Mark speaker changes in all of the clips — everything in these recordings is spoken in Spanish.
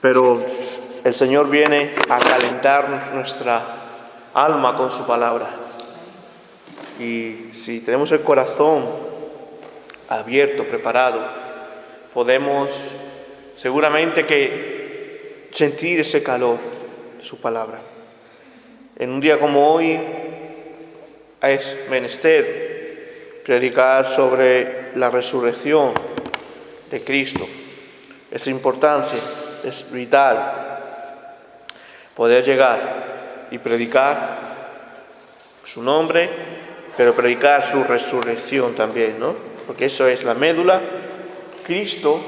Speaker 1: pero el Señor viene a calentar nuestra alma con su palabra. Y si tenemos el corazón abierto, preparado, podemos seguramente que sentir ese calor de su palabra. En un día como hoy es menester predicar sobre la resurrección de Cristo. Es importante, es vital poder llegar y predicar su nombre, pero predicar su resurrección también, ¿no? Porque eso es la médula. Cristo,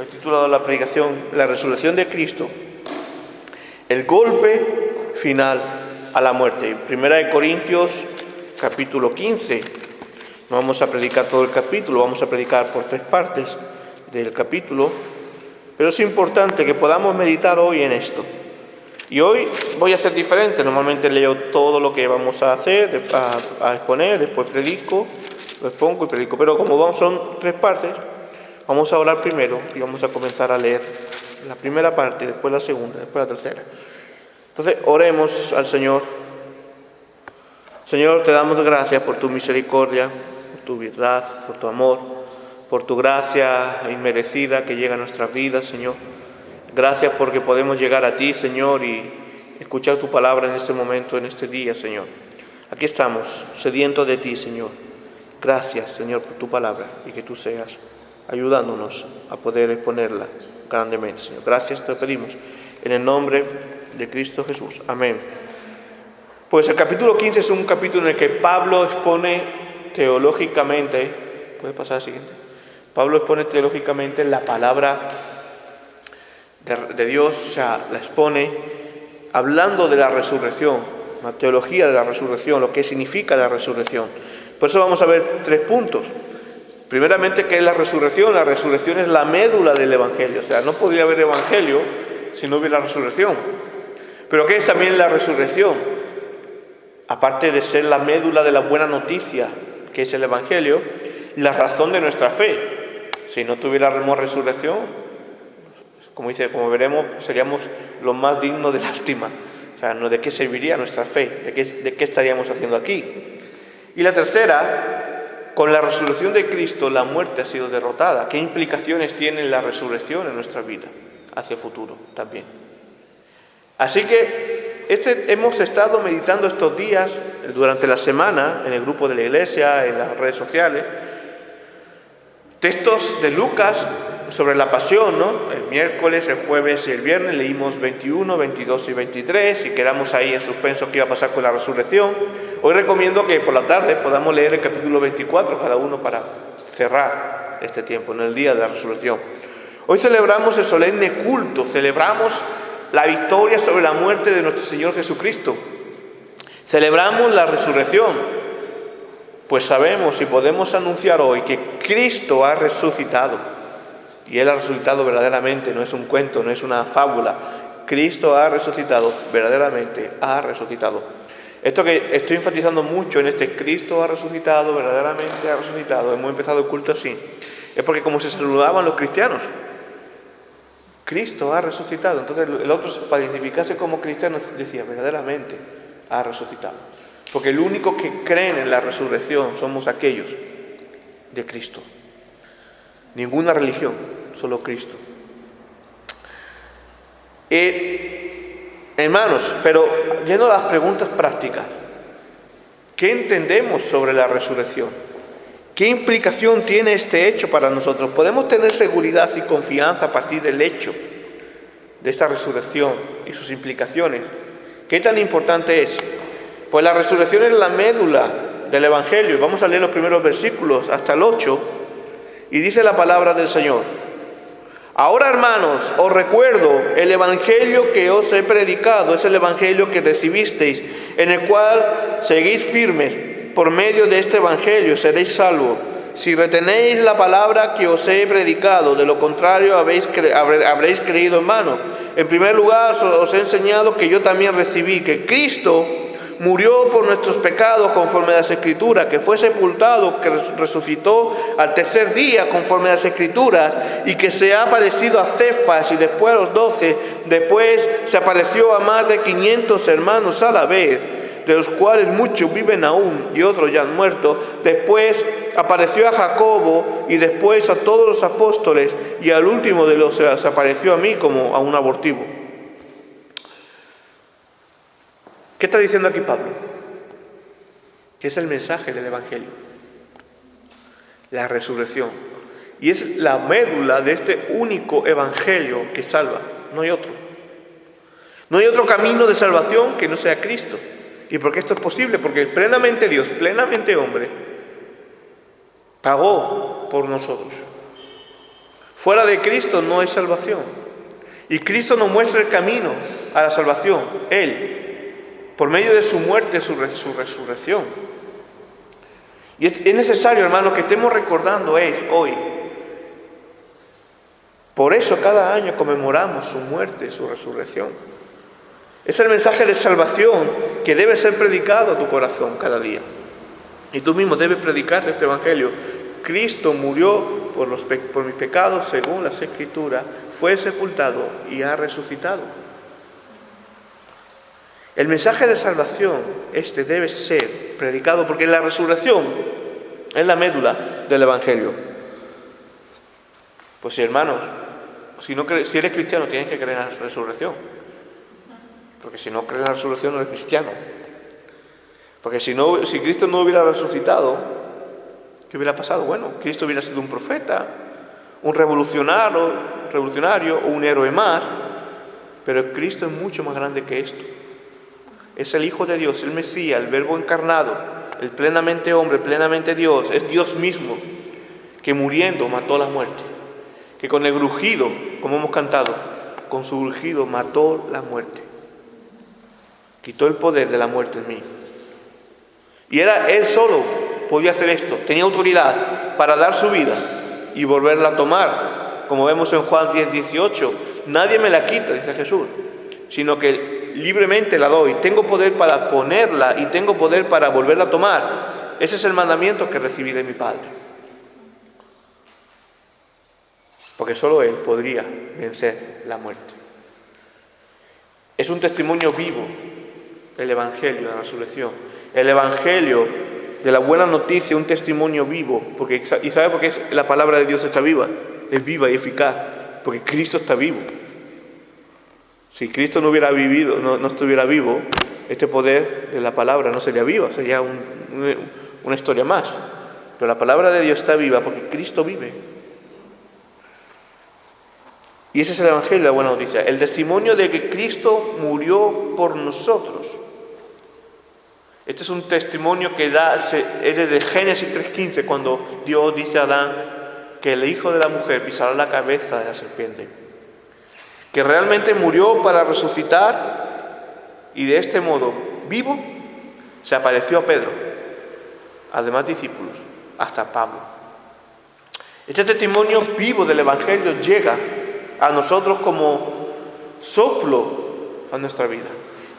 Speaker 1: he titulado la predicación, la resurrección de Cristo, el golpe final a la muerte. Primera de Corintios, capítulo 15. No vamos a predicar todo el capítulo, vamos a predicar por 3 partes del capítulo, pero es importante que podamos meditar hoy en esto. Y hoy voy a hacer diferente. Normalmente leo todo lo que vamos a hacer, a exponer, después predico, lo expongo y predico. Pero como son 3 partes, vamos a orar primero y vamos a comenzar a leer la primera parte, después la segunda, después la tercera. Entonces, oremos al Señor. Señor, te damos gracias por tu misericordia, por tu verdad, por tu amor, por tu gracia inmerecida que llega a nuestras vidas, Señor. Gracias porque podemos llegar a ti, Señor, y escuchar tu palabra en este momento, en este día, Señor. Aquí estamos, sedientos de ti, Señor. Gracias, Señor, por tu palabra y que tú seas ayudándonos a poder exponerla grandemente, Señor. Gracias te pedimos en el nombre de Cristo Jesús. Amén. Pues el capítulo 15 es un capítulo en el que Pablo expone teológicamente, ¿puede pasar al siguiente? Pablo expone teológicamente la palabra de Dios, o sea, la expone hablando de la resurrección, la teología de la resurrección, lo que significa la resurrección. Por eso vamos a ver 3 puntos. Primeramente, ¿qué es la resurrección? La resurrección es la médula del Evangelio, o sea, no podría haber Evangelio si no hubiera resurrección. Pero ¿qué es también la resurrección? Aparte de ser la médula de la buena noticia, que es el Evangelio, la razón de nuestra fe. Si no tuviéramos resurrección, como veremos, seríamos los más dignos de lástima. O sea, ¿de qué serviría nuestra fe? ¿De qué estaríamos haciendo aquí? Y la tercera, con la resurrección de Cristo, la muerte ha sido derrotada. ¿Qué implicaciones tiene la resurrección en nuestra vida hacia el futuro también? Así que hemos estado meditando estos días, durante la semana, en el grupo de la iglesia, en las redes sociales, textos de Lucas sobre la pasión, ¿no? El miércoles, el jueves y el viernes leímos 21, 22 y 23 y quedamos ahí en suspenso qué iba a pasar con la resurrección. Hoy recomiendo que por la tarde podamos leer el capítulo 24 cada uno para cerrar este tiempo, en el día de la resurrección. Hoy celebramos el solemne culto, celebramos la victoria sobre la muerte de nuestro Señor Jesucristo. Celebramos la resurrección. Pues sabemos y podemos anunciar hoy que Cristo ha resucitado. Y Él ha resucitado verdaderamente, no es un cuento, no es una fábula. Cristo ha resucitado, verdaderamente ha resucitado. Esto que estoy enfatizando mucho en este Cristo ha resucitado, verdaderamente ha resucitado, hemos empezado el culto así, es porque como se saludaban los cristianos, Cristo ha resucitado. Entonces el otro, para identificarse como cristiano, decía, verdaderamente ha resucitado. Porque el único que creen en la resurrección somos aquellos de Cristo. Ninguna religión, solo Cristo. Hermanos, pero yendo a las preguntas prácticas, ¿qué entendemos sobre la resurrección? ¿Qué implicación tiene este hecho para nosotros? ¿Podemos tener seguridad y confianza a partir del hecho de esta resurrección y sus implicaciones? ¿Qué tan importante es? Pues la resurrección es la médula del Evangelio. Vamos a leer los primeros versículos hasta el 8 y dice la palabra del Señor. Ahora, hermanos, os recuerdo el Evangelio que os he predicado, es el Evangelio que recibisteis, en el cual seguís firmes. Por medio de este Evangelio seréis salvos, si retenéis la palabra que os he predicado. De lo contrario habréis creído en vano. En primer lugar, os he enseñado que yo también recibí, que Cristo murió por nuestros pecados conforme a las Escrituras, que fue sepultado, que resucitó al tercer día conforme a las Escrituras, y que se ha aparecido a Cefas y después a los 12, después se apareció a más de 500 hermanos a la vez, de los cuales muchos viven aún y otros ya han muerto. Después apareció a Jacobo y después a todos los apóstoles, y al último de los se apareció a mí como a un abortivo. ¿Qué está diciendo aquí Pablo? Que es el mensaje del Evangelio, la resurrección. Y es la médula de este único Evangelio que salva, no hay otro. No hay otro camino de salvación que no sea Cristo. ¿Y por qué esto es posible? Porque plenamente Dios, plenamente hombre, pagó por nosotros. Fuera de Cristo no hay salvación. Y Cristo nos muestra el camino a la salvación. Él, por medio de su muerte, su resurrección. Y es necesario, hermanos, que estemos recordando hoy. Por eso cada año conmemoramos su muerte, su resurrección. Es el mensaje de salvación que debe ser predicado a tu corazón cada día. Y tú mismo debes predicar este Evangelio. Cristo murió por mis pecados según las Escrituras, fue sepultado y ha resucitado. El mensaje de salvación debe ser predicado porque la resurrección es la médula del Evangelio. Pues sí, hermanos, si eres cristiano tienes que creer en la resurrección. Porque si no crees en la resurrección no eres cristiano. Porque si Cristo no hubiera resucitado, ¿qué hubiera pasado? Bueno, Cristo hubiera sido un profeta, un revolucionario o un héroe más. Pero Cristo es mucho más grande que esto. Es el Hijo de Dios, el Mesías, el Verbo encarnado, el plenamente hombre, plenamente Dios. Es Dios mismo que muriendo mató la muerte. Que con el grujido, como hemos cantado, con su grujido mató la muerte. Quitó el poder de la muerte en mí. Y él solo podía hacer esto. Tenía autoridad para dar su vida y volverla a tomar. Como vemos en Juan 10:18. Nadie me la quita, dice Jesús, sino que libremente la doy. Tengo poder para ponerla y tengo poder para volverla a tomar. Ese es el mandamiento que recibí de mi Padre. Porque solo Él podría vencer la muerte. Es un testimonio vivo el Evangelio de la resurrección. El Evangelio de la buena noticia, un testimonio vivo. ¿Y sabe por qué la palabra de Dios está viva? Es viva y eficaz. Porque Cristo está vivo. Si Cristo no hubiera vivido, no estuviera vivo, este poder de la palabra no sería viva, sería una historia más. Pero la palabra de Dios está viva porque Cristo vive. Y ese es el Evangelio de la buena noticia. El testimonio de que Cristo murió por nosotros. Este es un testimonio que es de Génesis 3:15, cuando Dios dice a Adán que el hijo de la mujer pisará la cabeza de la serpiente. Que realmente murió para resucitar y de este modo, vivo, se apareció a Pedro, a los demás discípulos, hasta Pablo. Este testimonio vivo del Evangelio llega a nosotros como soplo a nuestra vida,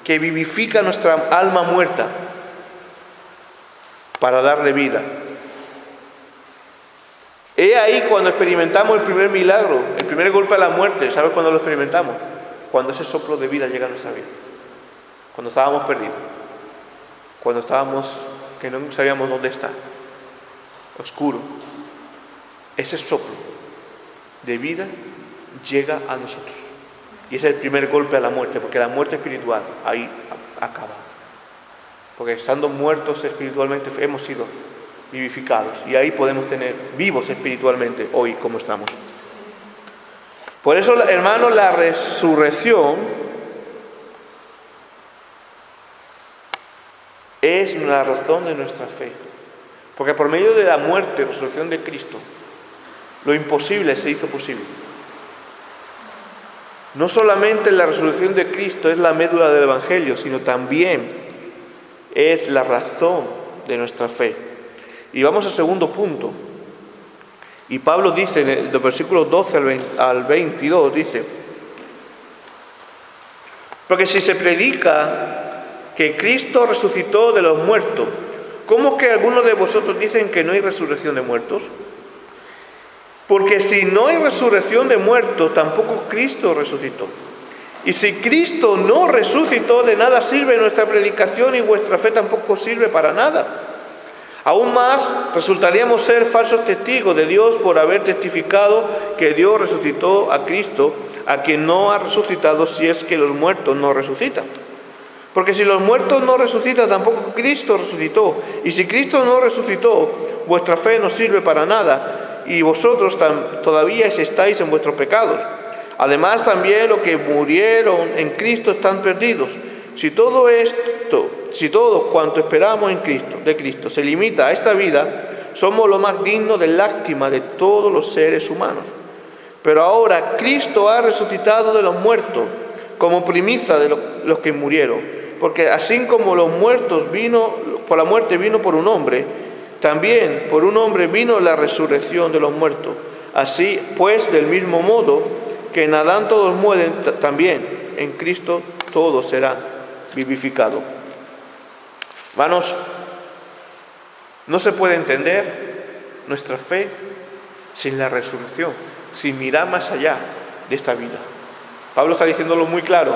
Speaker 1: que vivifica nuestra alma muerta para darle vida. He ahí cuando experimentamos el primer milagro, el primer golpe a la muerte. ¿Sabes cuándo lo experimentamos? Cuando ese soplo de vida llega a nuestra vida. Cuando estábamos perdidos. Cuando estábamos que no sabíamos dónde estar. Oscuro. Ese soplo de vida llega a nosotros. Y ese es el primer golpe a la muerte, porque la muerte espiritual ahí acaba. Porque estando muertos espiritualmente hemos sido vivificados. Y ahí podemos tener vivos espiritualmente hoy como estamos. Por eso, hermanos, la resurrección es la razón de nuestra fe. Porque por medio de la muerte y resurrección de Cristo, lo imposible se hizo posible. No solamente la resurrección de Cristo es la médula del Evangelio, sino también es la razón de nuestra fe. Y vamos al segundo punto. Y Pablo dice en el versículo 12 al 22, dice: porque si se predica que Cristo resucitó de los muertos. ¿Cómo que algunos de vosotros dicen que no hay resurrección de muertos? Porque si no hay resurrección de muertos, tampoco Cristo resucitó. Y si Cristo no resucitó, de nada sirve nuestra predicación y vuestra fe tampoco sirve para nada. Aún más, resultaríamos ser falsos testigos de Dios por haber testificado que Dios resucitó a Cristo, a quien no ha resucitado, si es que los muertos no resucitan. Porque si los muertos no resucitan, tampoco Cristo resucitó. Y si Cristo no resucitó, vuestra fe no sirve para nada, y vosotros todavía estáis en vuestros pecados. Además, también los que murieron en Cristo están perdidos. Si todo cuanto esperamos de Cristo se limita a esta vida, somos lo más dignos de lástima de todos los seres humanos. Pero ahora Cristo ha resucitado de los muertos, como primicia de los que murieron. Porque así como los muertos por la muerte vino por un hombre, también por un hombre vino la resurrección de los muertos. Así pues, del mismo modo que en Adán todos mueren, también en Cristo todos serán vivificados. Hermanos, no se puede entender nuestra fe sin la resurrección, sin mirar más allá de esta vida. Pablo está diciéndolo muy claro.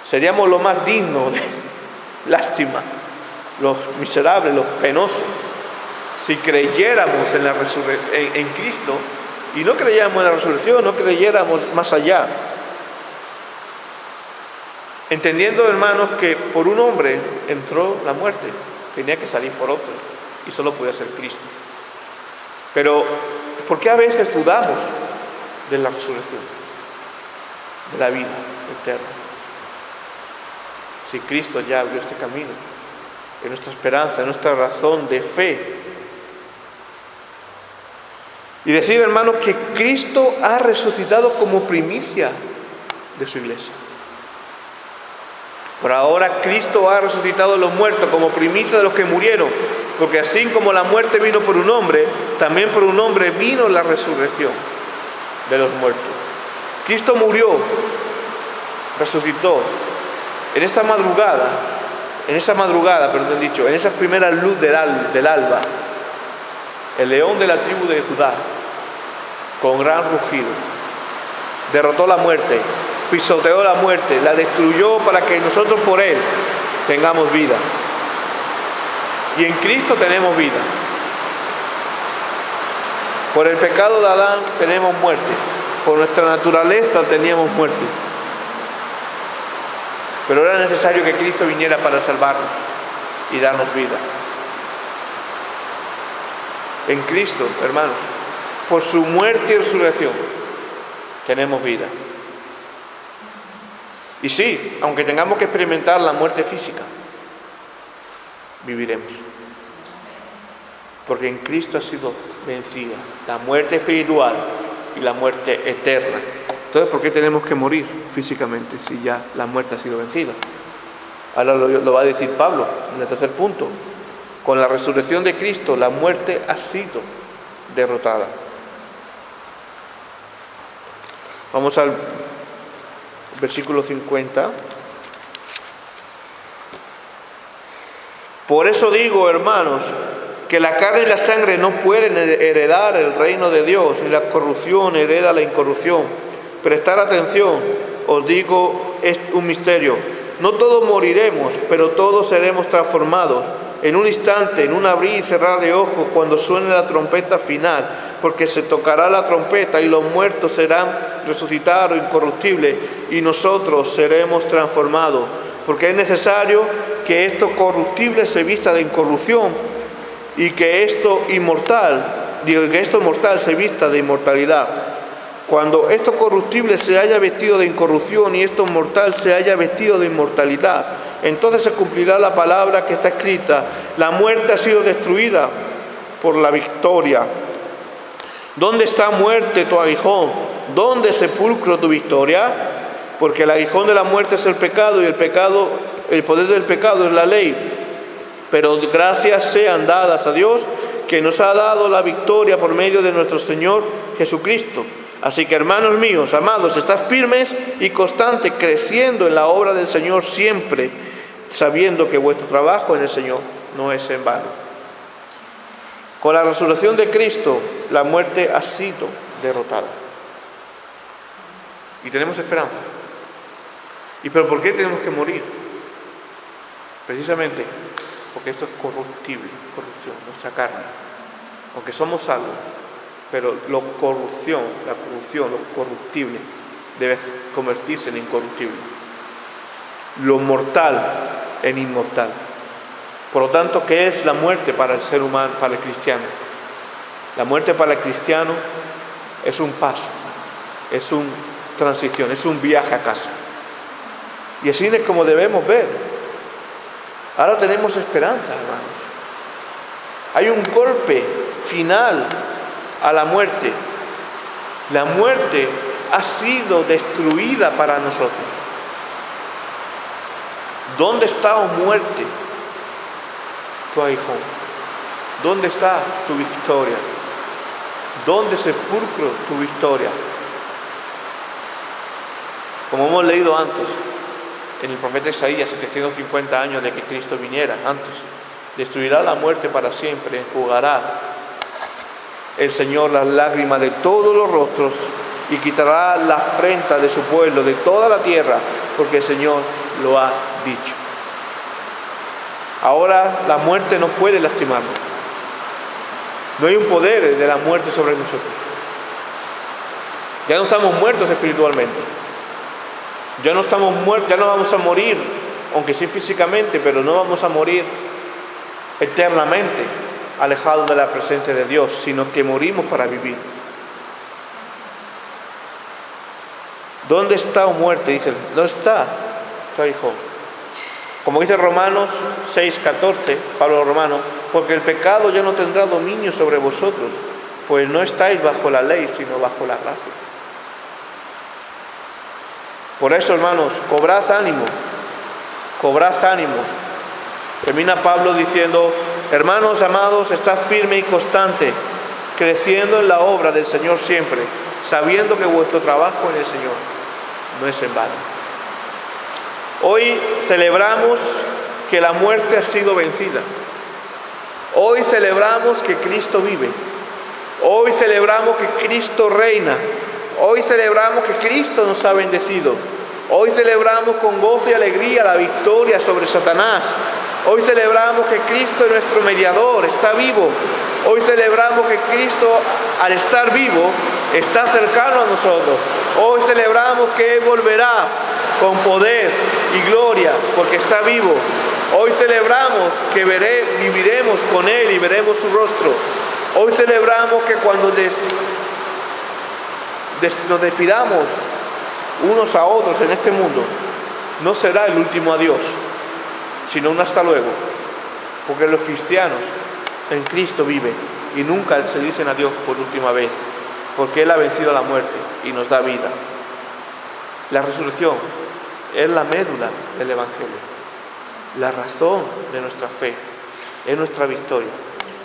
Speaker 1: Seríamos lo más dignos de lástima, los miserables, los penosos, si creyéramos en Cristo y no creyéramos en la resurrección, no creyéramos más allá. Entendiendo, hermanos, que por un hombre entró la muerte, tenía que salir por otro, y solo podía ser Cristo. Pero, ¿por qué a veces dudamos de la resurrección, de la vida eterna? Si Cristo ya abrió este camino, es nuestra esperanza, es nuestra razón de fe. Y decir, hermanos, que Cristo ha resucitado como primicia de su iglesia. Por ahora Cristo ha resucitado de los muertos como primicia de los que murieron, porque así como la muerte vino por un hombre, también por un hombre vino la resurrección de los muertos. Cristo murió, resucitó. En esa madrugada, en esa primera luz del alba, el león de la tribu de Judá, con gran rugido, derrotó la muerte, pisoteó la muerte, la destruyó para que nosotros por él tengamos vida. Y en Cristo tenemos vida. Por el pecado de Adán tenemos muerte, por nuestra naturaleza teníamos muerte. Pero era necesario que Cristo viniera para salvarnos y darnos vida. En Cristo, hermanos, por su muerte y resurrección, tenemos vida. Y sí, aunque tengamos que experimentar la muerte física, viviremos. Porque en Cristo ha sido vencida la muerte espiritual y la muerte eterna. Entonces, ¿por qué tenemos que morir físicamente si ya la muerte ha sido vencida? Ahora lo va a decir Pablo en el tercer punto. Con la resurrección de Cristo, la muerte ha sido derrotada. Vamos al versículo 50. Por eso digo, hermanos, que la carne y la sangre no pueden heredar el reino de Dios, ni la corrupción hereda la incorrupción. Prestar atención, os digo, es un misterio. No todos moriremos, pero todos seremos transformados. En un instante, en un abrir y cerrar de ojos, cuando suene la trompeta final, porque se tocará la trompeta y los muertos serán resucitados incorruptibles y nosotros seremos transformados. Porque es necesario que esto corruptible se vista de incorrupción y que esto mortal se vista de inmortalidad. Cuando esto corruptible se haya vestido de incorrupción y esto mortal se haya vestido de inmortalidad, entonces se cumplirá la palabra que está escrita: la muerte ha sido destruida por la victoria. ¿Dónde está, muerte, tu aguijón? ¿Dónde, sepulcro, tu victoria? Porque el aguijón de la muerte es el pecado y el poder del pecado es la ley. Pero gracias sean dadas a Dios, que nos ha dado la victoria por medio de nuestro Señor Jesucristo. Así que, hermanos míos, amados, estad firmes y constantes, creciendo en la obra del Señor siempre, sabiendo que vuestro trabajo en el Señor no es en vano. Con la resurrección de Cristo, la muerte ha sido derrotada. Y tenemos esperanza. ¿Pero por qué tenemos que morir? Precisamente porque esto es corruptible, corrupción, nuestra carne. Aunque somos salvos, pero la corrupción, lo corruptible, debe convertirse en incorruptible. Lo mortal en inmortal. Por lo tanto, ¿qué es la muerte para el ser humano, para el cristiano? La muerte para el cristiano es un paso, es una transición, es un viaje a casa. Y así es como debemos ver. Ahora tenemos esperanza, hermanos. Hay un golpe final a la muerte. La muerte ha sido destruida para nosotros. ¿Dónde está, oh muerte, tu aguijón? ¿Dónde está tu victoria? ¿Dónde, sepulcro, tu victoria? Como hemos leído antes, en el profeta Isaías, 750 años de que Cristo viniera, antes, destruirá la muerte para siempre, enjugará el Señor las lágrimas de todos los rostros y quitará la afrenta de su pueblo, de toda la tierra, porque el Señor lo ha dicho. Ahora la muerte no puede lastimarnos. No hay un poder de la muerte sobre nosotros. Ya no estamos muertos espiritualmente. Ya no estamos muertos, ya no vamos a morir, aunque sí físicamente, pero no vamos a morir eternamente alejados de la presencia de Dios, sino que morimos para vivir. ¿Dónde está, oh muerte? Dice, ¿dónde está tu aguijón? Como dice Romanos 6:14, Pablo los Romanos, porque el pecado ya no tendrá dominio sobre vosotros, pues no estáis bajo la ley, sino bajo la gracia. Por eso, hermanos, cobrad ánimo, cobrad ánimo. Termina Pablo diciendo, hermanos amados, estad firme y constante, creciendo en la obra del Señor siempre, sabiendo que vuestro trabajo en el Señor no es en vano. Hoy celebramos que la muerte ha sido vencida. Hoy celebramos que Cristo vive. Hoy celebramos que Cristo reina. Hoy celebramos que Cristo nos ha bendecido. Hoy celebramos con gozo y alegría la victoria sobre Satanás. Hoy celebramos que Cristo es nuestro mediador, está vivo. Hoy celebramos que Cristo, al estar vivo, está cercano a nosotros. Hoy celebramos que Él volverá con poder y gloria, porque está vivo. Hoy celebramos que viviremos con Él y veremos su rostro. Hoy celebramos que cuando nos despidamos unos a otros en este mundo, no será el último adiós, sino un hasta luego, porque los cristianos en Cristo viven y nunca se dicen adiós por última vez, porque Él ha vencido la muerte y nos da vida. La resurrección es la médula del Evangelio, la razón de nuestra fe, es nuestra victoria,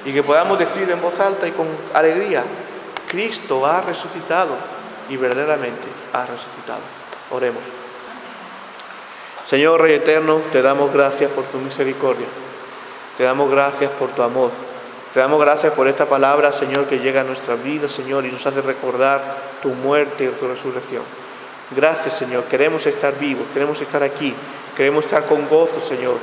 Speaker 1: y que podamos decir en voz alta y con alegría, Cristo ha resucitado y verdaderamente ha resucitado. Oremos. Señor Rey eterno, te damos gracias por tu misericordia, te damos gracias por tu amor, te damos gracias por esta palabra, Señor, que llega a nuestra vida, Señor, y nos hace recordar tu muerte y tu resurrección. Gracias, Señor, queremos estar vivos, queremos estar aquí, queremos estar con gozo, Señor,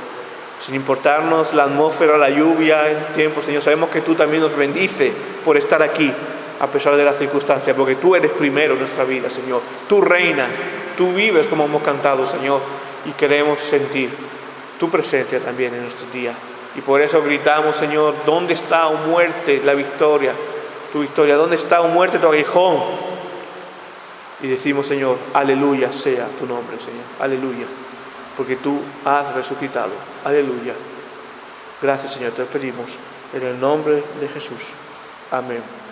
Speaker 1: sin importarnos la atmósfera, la lluvia, el tiempo, Señor. Sabemos que tú también nos bendices por estar aquí, a pesar de las circunstancias, porque tú eres primero en nuestra vida, Señor. Tú reinas, tú vives como hemos cantado, Señor, y queremos sentir tu presencia también en nuestros días. Y por eso gritamos, Señor, ¿dónde está, oh muerte, la victoria, tu victoria? ¿Dónde está, oh muerte, tu aguijón? Y decimos, Señor, aleluya sea tu nombre, Señor, aleluya, porque tú has resucitado, aleluya. Gracias, Señor, te pedimos en el nombre de Jesús. Amén.